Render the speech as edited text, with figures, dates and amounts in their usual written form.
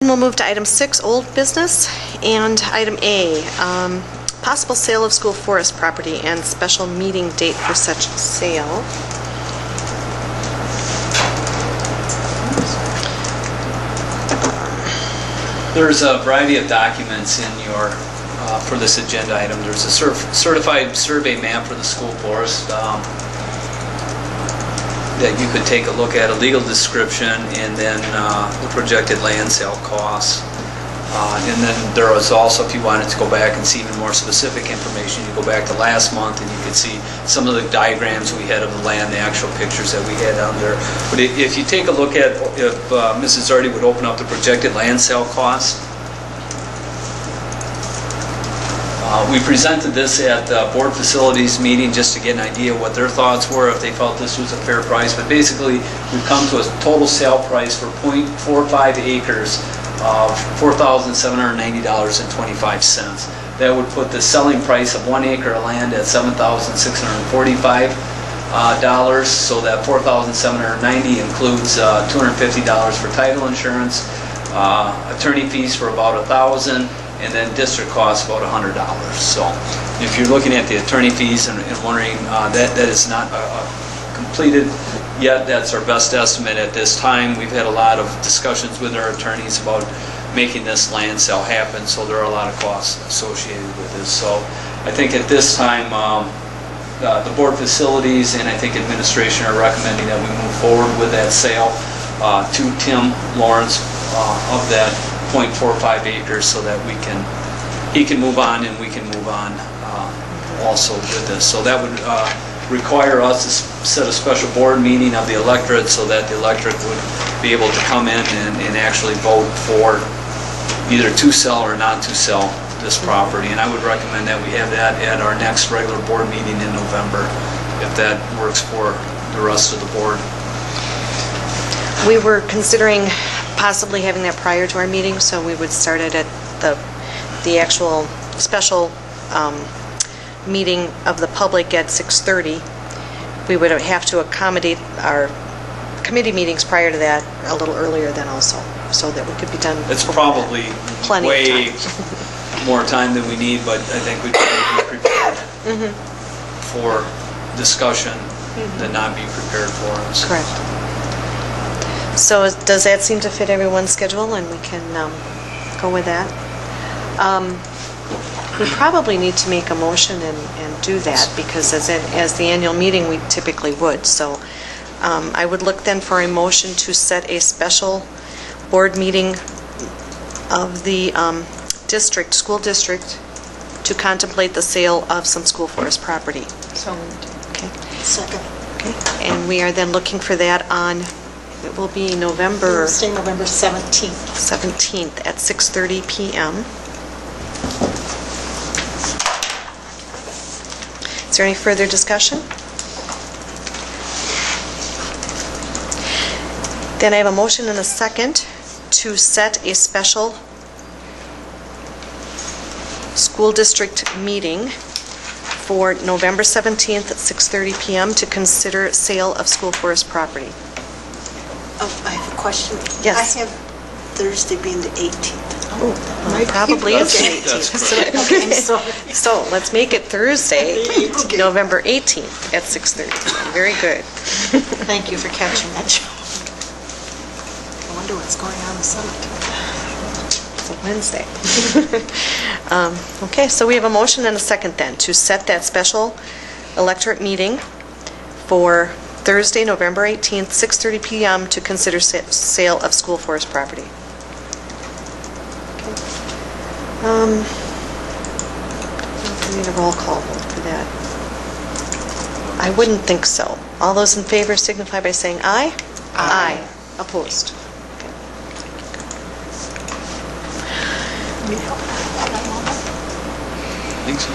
We'll move to item 6, old business, and item A, possible sale of school forest property and special meeting date for such sale. There's a variety of documents in your, for this agenda item. There's a certified survey map for the school forest that you could take a look at, a legal description, and then the projected land sale costs. And then there is also, if you wanted to go back and see even more specific information, you go back to last month and you could see some of the diagrams we had of the land, the actual pictures that we had on there. But if you take a look at, if Mrs. Zardy would open up the projected land sale cost. We presented this at the board facilities meeting just to get an idea what their thoughts were, if they felt this was a fair price. But basically, we've come to a total sale price for 0.45 acres of $4,790.25. That would put the selling price of 1 acre of land at $7,645. So that $4,790 includes $250 for title insurance, attorney fees for about $1,000, and then district costs about $100. So if you're looking at the attorney fees and wondering, that is not completed yet. That's our best estimate at this time. We've had a lot of discussions with our attorneys about making this land sale happen, so there are a lot of costs associated with this. So I think at this time, the board facilities and I think administration are recommending that we move forward with that sale to Tim Lawrence of that 0.45 acres, so that he can move on and we can move on also with this. So that would require us to set a special board meeting of the electorate, so that the electorate would be able to come in and actually vote for either to sell or not to sell this property. And I would recommend that we have that at our next regular board meeting in November, if that works for the rest of the board. We were considering possibly having that prior to our meeting, so we would start it at the actual special meeting of the public at 6:30. We would have to accommodate our committee meetings prior to that a little earlier then also, so that we could be done. It's probably way more time than we need, but I think we could be prepared for discussion than not be prepared for it. Correct. So does that seem to fit everyone's schedule, and we can go with that? We probably need to make a motion and do that, because as the annual meeting we typically would. So I would look then for a motion to set a special board meeting of the school district to contemplate the sale of some school forest property. So moved. Okay. Second. Okay. And we are then looking for that on, it will be November 17th at 6:30 p.m. Is there any further discussion? Then I have a motion and a second to set a special school district meeting for November 17th at 6:30 p.m. to consider sale of school forest property. Oh, I have a question. Yes. I have Thursday being the 18th. Oh, probably is the 18th. Okay, So let's make it Thursday, November 18th at 6:30. Very good. Thank you for catching that, Joe. I wonder what's going on this summer. It's a Wednesday. Okay, so we have a motion and a second then to set that special electorate meeting for Thursday, November 18th, 6:30 p.m. to consider sale of school forest property. Okay. We need a roll call vote for that. I wouldn't think so. All those in favor signify by saying aye. Aye. Opposed. Okay. I think so.